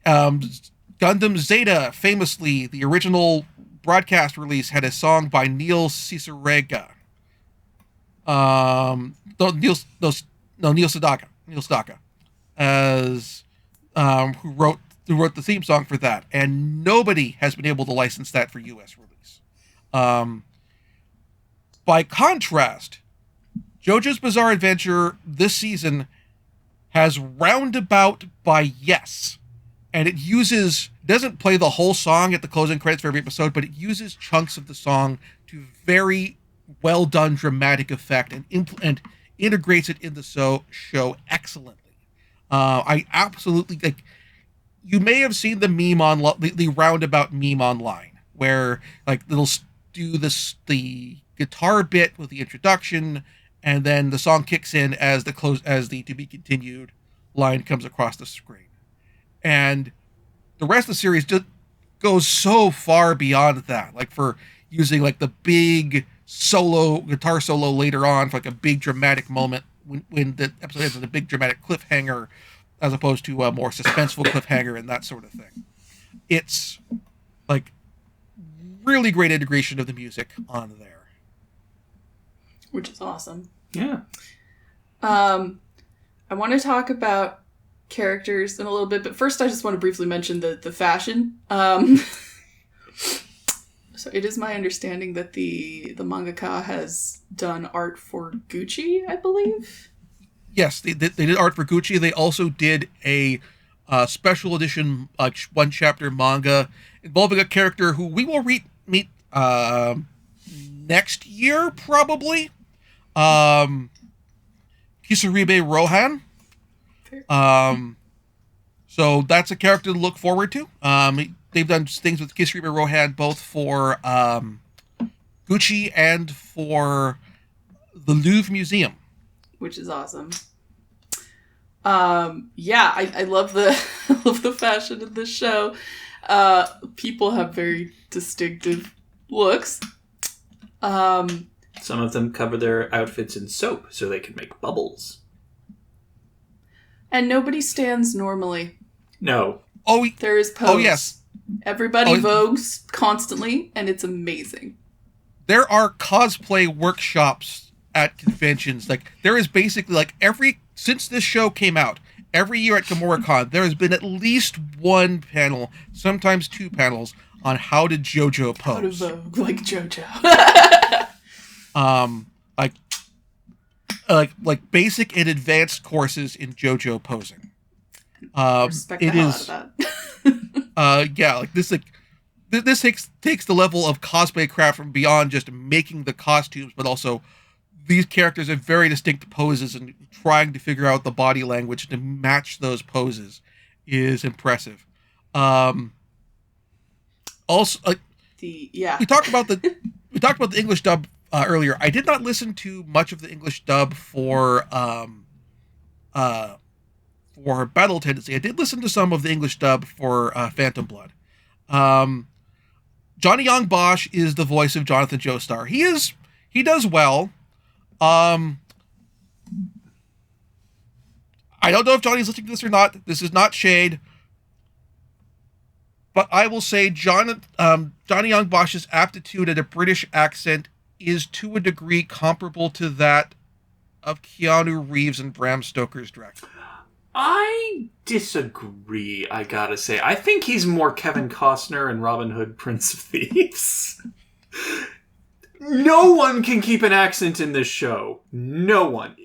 Gundam Zeta, famously, the original broadcast release had a song by Neil Cicerega. Neil Sedaka, as who wrote the theme song for that, and nobody has been able to license that for U.S. release. By contrast, JoJo's Bizarre Adventure this season has Roundabout by Yes, and it doesn't play the whole song at the closing credits for every episode, but it uses chunks of the song to very well done dramatic effect and integrates it in the show excellently. I absolutely like. You may have seen the meme the Roundabout meme online, where like they'll do the guitar bit with the introduction, and then the song kicks in as the to be continued line comes across the screen, and the rest of the series just goes so far beyond that, like for using like the big guitar solo later on for like a big dramatic moment when the episode ends with a big dramatic cliffhanger, as opposed to a more suspenseful cliffhanger and that sort of thing. It's like really great integration of the music on there, which is awesome. Yeah. I want to talk about characters in a little bit, but first I just want to briefly mention the fashion. So it is my understanding that the mangaka has done art for Gucci, I believe. Yes, they did art for Gucci. They also did a special edition one chapter manga involving a character who we will meet next year, probably. Kisaribe Rohan. So that's a character to look forward to. They've done things with Kisaribe Rohan both for Gucci and for the Louvre Museum, which is awesome. I love the I love the fashion of this show. People have very distinctive looks. Some of them cover their outfits in soap so they can make bubbles. And nobody stands normally. No. Oh, there is pose. Oh, yes. Everybody vogues constantly, and it's amazing. There are cosplay workshops at conventions. Like, there is basically, like, since this show came out, every year at KimuraCon, there has been at least one panel, sometimes two panels, on how to JoJo pose. How to vogue like JoJo. like basic and advanced courses in JoJo posing. Respect it the hell is. Out of that. Yeah, like this, this takes the level of cosplay craft from beyond just making the costumes, but also these characters have very distinct poses, and trying to figure out the body language to match those poses is impressive. Also, we talked about the English dub earlier. I did not listen to much of the English dub for Battle Tendency. I did listen to some of the English dub for Phantom Blood. Johnny Young Bosch is the voice of Jonathan Joestar. He does well. I don't know if Johnny's listening to this or not. This is not shade. But I will say Johnny Young Bosch's aptitude at a British accent is to a degree comparable to that of Keanu Reeves and Bram Stoker's Dracula. I disagree, I gotta say. I think he's more Kevin Costner and Robin Hood, Prince of Thieves. No one can keep an accent in this show. No one.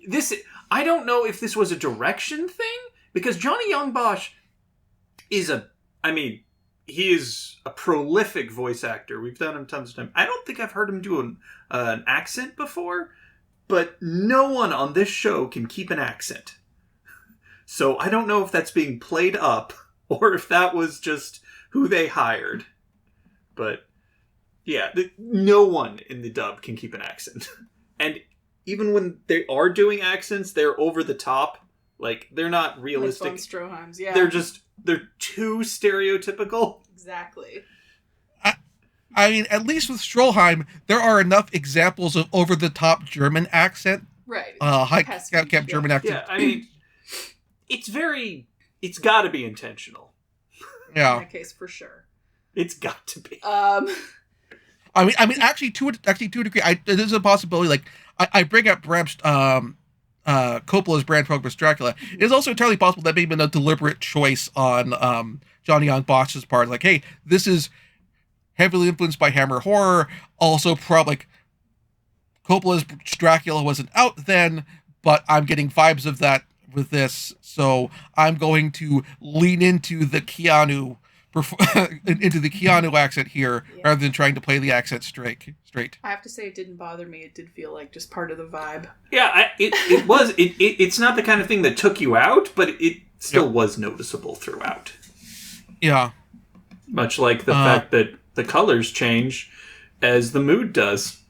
I don't know if this was a direction thing, because Johnny Young Bosch is he is a prolific voice actor. We've done him tons of times. I don't think I've heard him do an accent before, but no one on this show can keep an accent. So I don't know if that's being played up or if that was just who they hired. But yeah, no one in the dub can keep an accent. And even when they are doing accents, they're over the top. Like, they're not realistic. Like von Stroheim's, yeah. They're too stereotypical. Exactly. I mean, at least with Stroheim, there are enough examples of over-the-top German accent. Right. High cap German accent. Yeah, I mean, it's got to be intentional. Yeah. In that case, for sure. It's got to be. I mean, actually, to a degree, there's a possibility. Like, I bring up Bram Coppola's Bram Stoker's Dracula. It is also entirely possible that may have been a deliberate choice on Johnny Young Bosch's part. Like, hey, this is heavily influenced by Hammer horror. Also, probably like Coppola's Dracula wasn't out then, but I'm getting vibes of that with this, so I'm going to lean into the Keanu accent here, rather than trying to play the accent straight. I have to say, it didn't bother me. It did feel like just part of the vibe. Yeah, it was. It's not the kind of thing that took you out, but it still was noticeable throughout. Yeah. Much like the fact that the colors change as the mood does.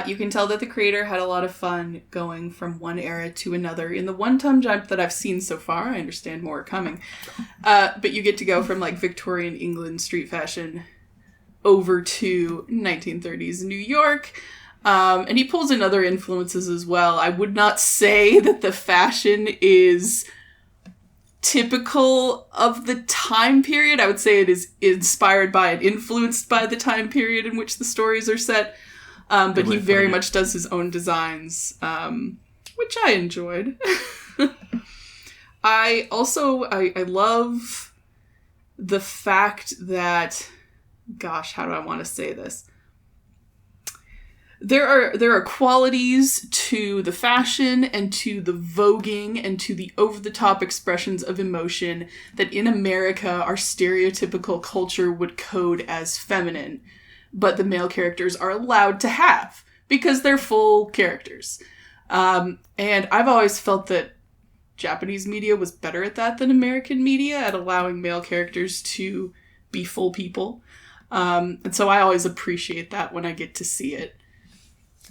You can tell that the creator had a lot of fun going from one era to another. In the one-time jump that I've seen so far, I understand more are coming. But you get to go from, like, Victorian England street fashion over to 1930s New York. And he pulls in other influences as well. I would not say that the fashion is typical of the time period. I would say it is inspired by and influenced by the time period in which the stories are set. But he very much does his own designs, which I enjoyed. I love the fact that, gosh, how do I want to say this? There are qualities to the fashion and to the voguing and to the over-the-top expressions of emotion that in America our stereotypical culture would code as feminine, but the male characters are allowed to have because they're full characters. And I've always felt that Japanese media was better at that than American media, at allowing male characters to be full people. And so I always appreciate that when I get to see it.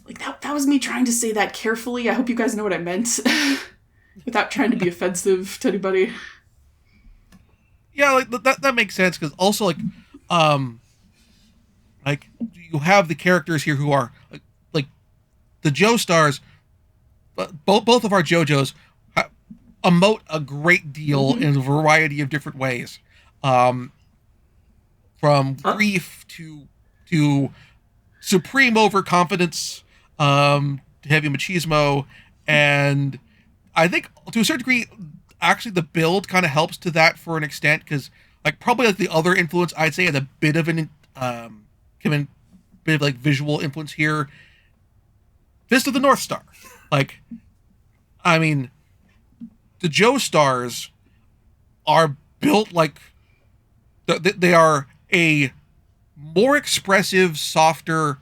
Like, that was me trying to say that carefully. I hope you guys know what I meant. Without trying to be offensive to anybody. Yeah, like, that makes sense, because also, like, you have the characters here who are, like the Joestars, both of our JoJos emote a great deal in a variety of different ways. From grief to supreme overconfidence, to heavy machismo, and I think to a certain degree, actually the build kind of helps to that for an extent, because like probably like the other influence I'd say had a bit of an bit of like visual influence here. Fist of the North Star, like, I mean, the Joestars are built like they are a more expressive, softer,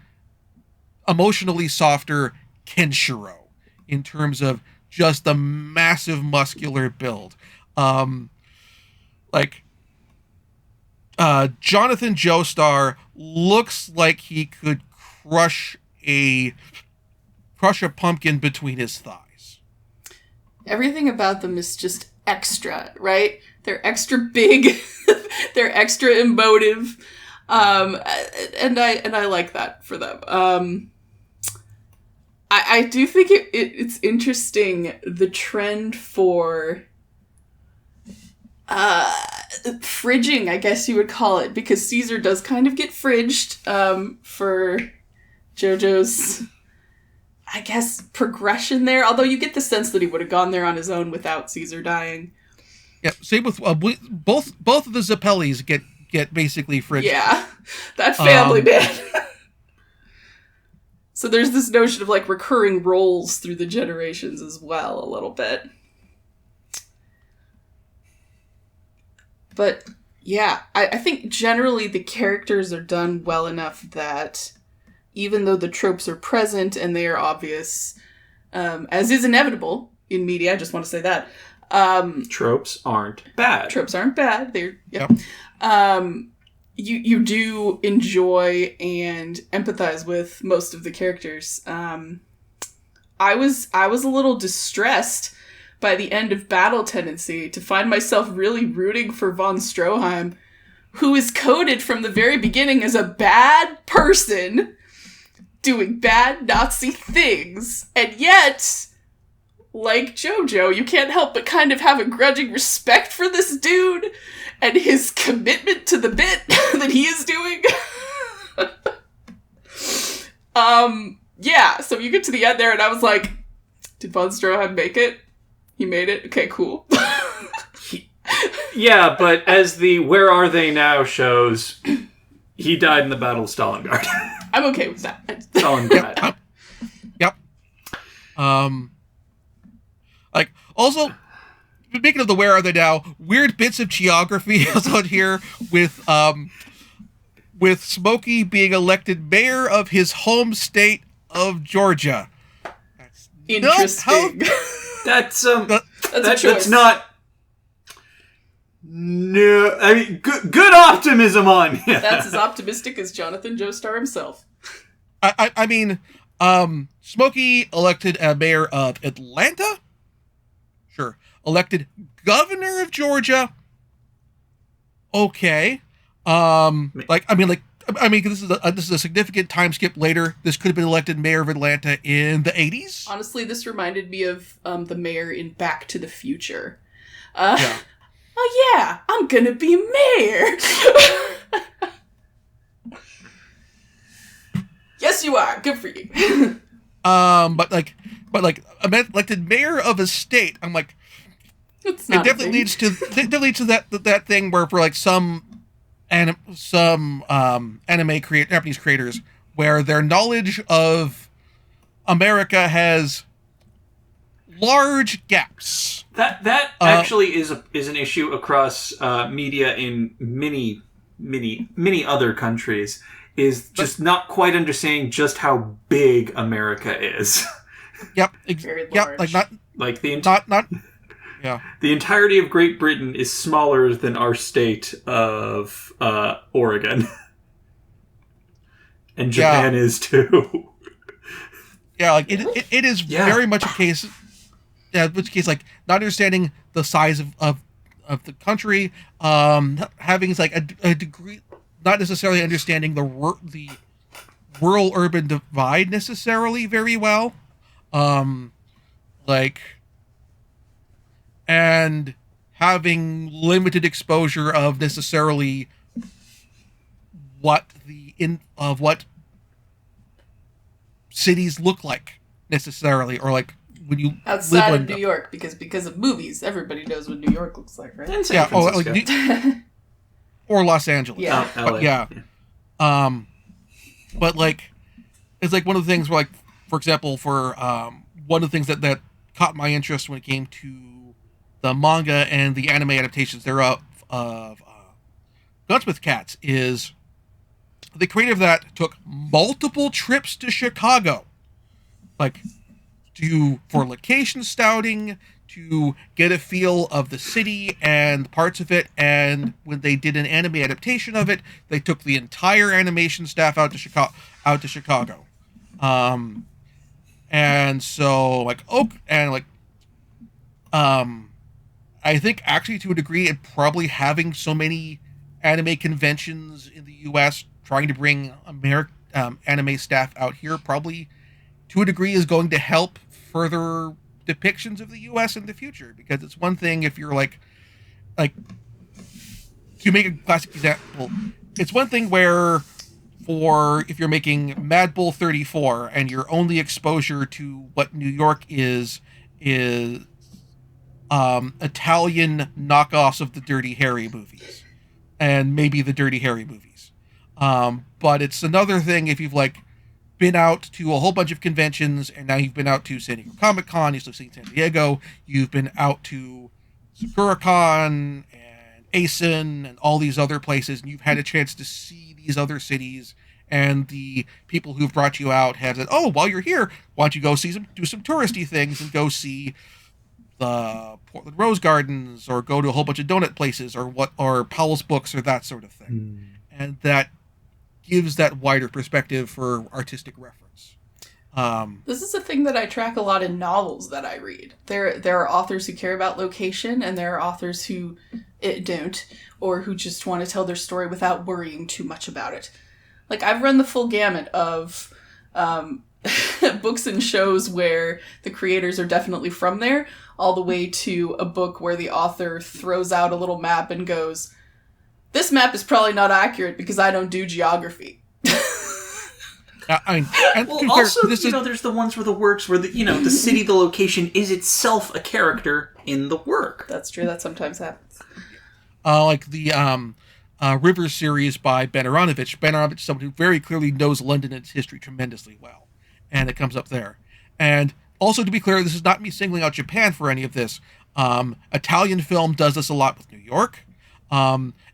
emotionally softer Kenshiro in terms of just the massive muscular build. Jonathan Joestar looks like he could crush a pumpkin between his thighs. Everything about them is just extra, right? They're extra big, they're extra emotive, and I like that for them. I do think it's interesting, the trend for fridging, I guess you would call it, because Caesar does kind of get fridged for JoJo's, I guess, progression there, although you get the sense that he would have gone there on his own without Caesar dying. Yeah, same with both of the Zappellis get basically fridged. Yeah, that family did. So there's this notion of like recurring roles through the generations as well, a little bit. But Yeah, I think generally the characters are done well enough that even though the tropes are present and they are obvious, as is inevitable in media, I just want to say that. Tropes aren't bad. Tropes aren't bad. They're, yep. You do enjoy and empathize with most of the characters. I was a little distressed by the end of Battle Tendency to find myself really rooting for von Stroheim, who is coded from the very beginning as a bad person doing bad Nazi things, and yet, like Jojo, you can't help but kind of have a grudging respect for this dude and his commitment to the bit that he is doing. Yeah, so you get to the end there, and I was like, did von Stroheim make it? He made it? Okay, cool. Yeah, but as the Where Are They Now shows, he died in the Battle of Stalingrad. I'm okay with that. Stalingrad. Yep. Like, also, speaking of the Where Are They Now, weird bits of geography is on here with Smokey being elected mayor of his home state of Georgia. That's interesting. That's that's not. No, I mean, good optimism on you. That's as optimistic as Jonathan Joestar himself. I mean, Smokey elected a mayor of Atlanta. Sure, elected governor of Georgia. Okay, this is a significant time skip later. This could have been elected mayor of Atlanta in the 80s. Honestly, this reminded me of the mayor in Back to the Future. Yeah. Oh yeah, I'm gonna be mayor. Yes, you are. Good for you. Elected mayor of a state. I'm like, It's not it definitely leads to that thing where for like some Japanese creators where their knowledge of America has large gaps. That actually is an issue across media in many other countries. Is just not quite understanding just how big America is. Yep. Very yep. large. Yeah. The entirety of Great Britain is smaller than our state of Oregon, and Japan is too. Yeah, like it is very much a case. Yeah, which case like not understanding the size of the country, having like a degree, not necessarily understanding the rural urban divide necessarily very well, and having limited exposure of necessarily what cities look like necessarily, or like when you outside live of New York, because of movies, everybody knows what New York looks like, right? And San Francisco. Or Los Angeles. Yeah. LA. Yeah. But like, it's like one of the things where, like, for example, for one of the things that caught my interest when it came to the manga and the anime adaptations thereof of Gunsmith Cats is the creator of that took multiple trips to Chicago, like for location scouting, to get a feel of the city and parts of it. And when they did an anime adaptation of it, they took the entire animation staff out to Chicago. And so I think actually to a degree, it probably having so many anime conventions in the U.S. trying to bring anime staff out here probably to a degree is going to help further depictions of the U.S. in the future, because it's one thing if you're like to make a classic example, it's one thing where if you're making Mad Bull 34 and your only exposure to what New York is Italian knockoffs of the Dirty Harry movies and maybe the Dirty Harry movies, but it's another thing if you've like been out to a whole bunch of conventions, and now you've been out to San Diego Comic-Con, you've seen San Diego, you've been out to SakuraCon and Asen and all these other places, and you've had a chance to see these other cities, and the people who've brought you out have said, "Oh, while you're here, why don't you go do some touristy things and go see the Portland Rose Gardens, or go to a whole bunch of donut places, or Powell's Books, or that sort of thing." And that gives that wider perspective for artistic reference. This is a thing that I track a lot in novels that I read. There are authors who care about location, and there are authors who don't, or who just want to tell their story without worrying too much about it. Like, I've run the full gamut of books and shows where the creators are definitely from there, all the way to a book where the author throws out a little map and goes, "This map is probably not accurate because I don't do geography." There's the ones where the works where the city, the location is itself a character in the work. That's true. That sometimes happens. Like the River series by Ben Aronovich. Ben Aronovich is someone who very clearly knows London and its history tremendously well, and it comes up there. And also, to be clear, this is not me singling out Japan for any of this. Italian film does this a lot with New York.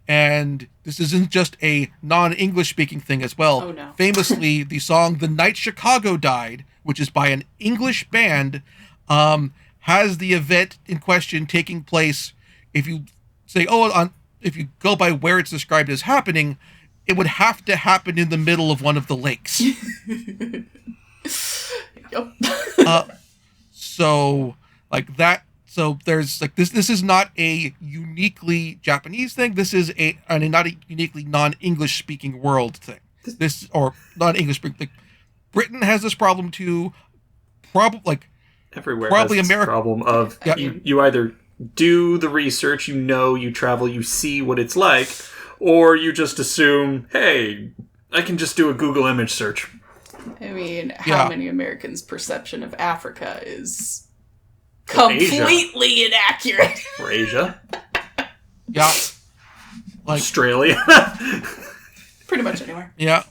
And this isn't just a non-English speaking thing as well. Oh, no. Famously, the song "The Night Chicago Died," which is by an English band, has the event in question taking place. If you say, if you go by where it's described as happening, it would have to happen in the middle of one of the lakes. Yep. So, like that. So there's like this. This is not a uniquely Japanese thing. This is not a uniquely non-English speaking world thing. This or non-English speaking. Like, Britain has this problem too. Everywhere probably has this America. Problem of you either do the research, you travel, you see what it's like, or you just assume, hey, I can just do a Google image search. I mean, how many Americans' perception of Africa is completely inaccurate? Or Asia. Yeah. Like Australia. Pretty much anywhere. Yeah.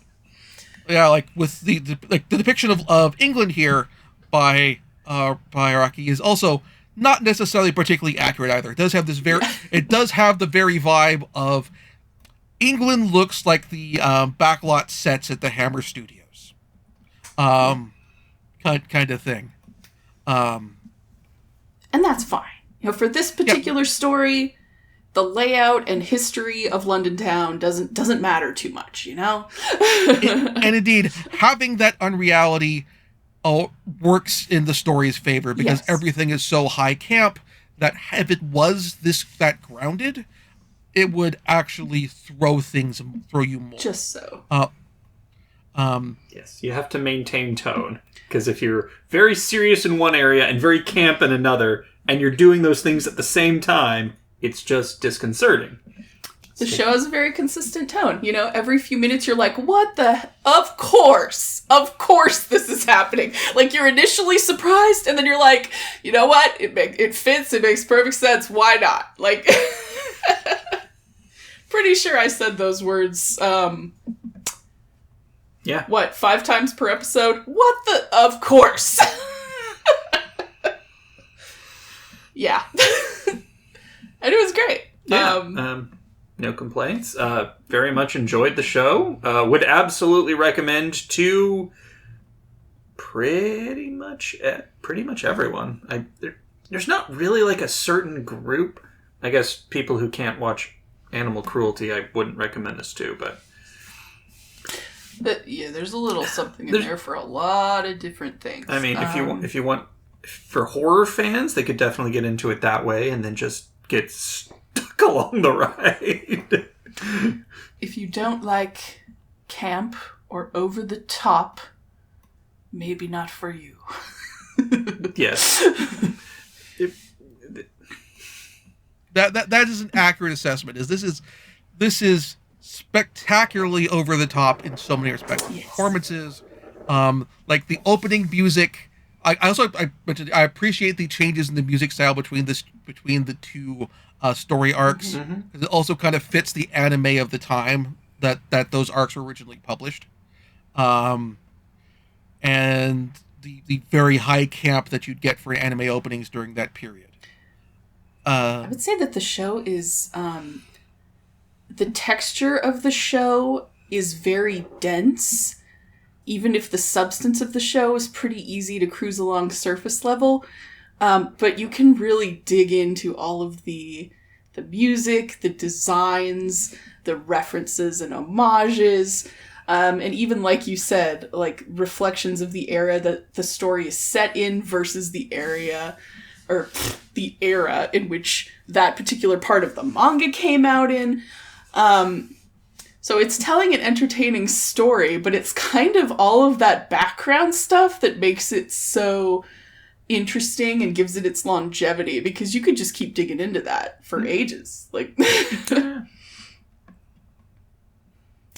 Yeah, like with the depiction of England here by Araki is also not necessarily particularly accurate either. It does have this the very vibe of England looks like the backlot sets at the Hammer Studios. Kind of thing. And that's fine. For this particular story, the layout and history of London town doesn't matter too much, And indeed, having that unreality works in the story's favor because everything is so high camp that if it was that grounded, it would actually throw you more. Just so. Yes, you have to maintain tone. Because if you're very serious in one area and very camp in another, and you're doing those things at the same time, it's just disconcerting. The show has a very consistent tone. Every few minutes you're like, what the? Of course this is happening. Like, you're initially surprised, and then you're like, you know what? It fits, it makes perfect sense. Why not? Like, pretty sure I said those words, yeah. What, 5 times per episode? What the? Of course. Yeah. And it was great. Yeah. No complaints. Very much enjoyed the show. Would absolutely recommend to pretty much everyone. There's not really like a certain group. I guess people who can't watch animal cruelty, I wouldn't recommend this to, but there's a little something in there for a lot of different things. I mean, if you want for horror fans, they could definitely get into it that way and then just get stuck along the ride. If you don't like camp or over the top, maybe not for you. Yes. That is an accurate assessment. This is spectacularly over the top in so many respects. Yes. Performances, like the opening music. I mentioned I appreciate the changes in the music style between the two story arcs. Mm-hmm. It also kind of fits the anime of the time that those arcs were originally published, and the very high camp that you'd get for anime openings during that period. I would say that the show is the texture of the show is very dense, even if the substance of the show is pretty easy to cruise along surface level. But you can really dig into all of the music, the designs, the references and homages, and even, like you said, like reflections of the era that the story is set in versus the era in which that particular part of the manga came out in. So it's telling an entertaining story, but it's kind of all of that background stuff that makes it so interesting and gives it its longevity, because you could just keep digging into that for ages. Like,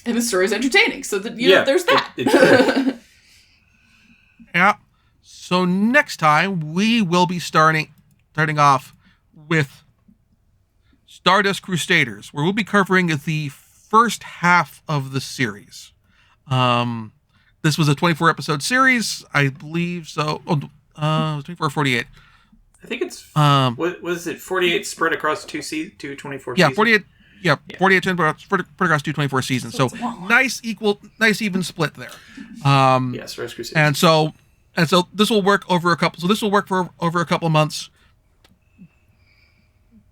and the story's entertaining, so that, you know, there's that. Yeah. So next time we will be starting off with Stardust Crusaders, where we'll be covering the first half of the series. This was a 24 episode series, I believe. So, 24 or 48. I think it's what was it? 48 spread across two 24 yeah, seasons. 48. Yeah, 48 spread across 224 seasons. So nice even split there. Yes, Stardust Crusaders. And so this will work over a couple. So this will work for over a couple months.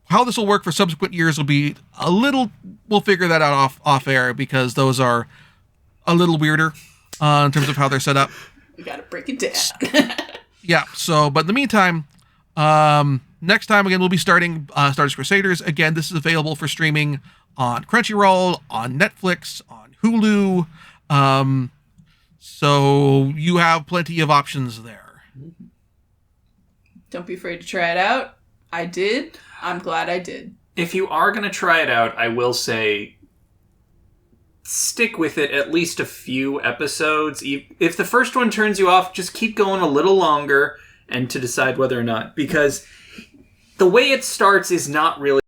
How this will work for subsequent years will be a little. We'll figure that out off air, because those are a little weirder in terms of how they're set up. We gotta break it down. Yeah. So, but in the meantime, next time again we'll be starting Stardust Crusaders. Again, this is available for streaming on Crunchyroll, on Netflix, on Hulu. So you have plenty of options there. Don't be afraid to try it out. I did. I'm glad I did. If you are going to try it out, I will say stick with it at least a few episodes. If the first one turns you off, just keep going a little longer and to decide whether or not. Because the way it starts is not really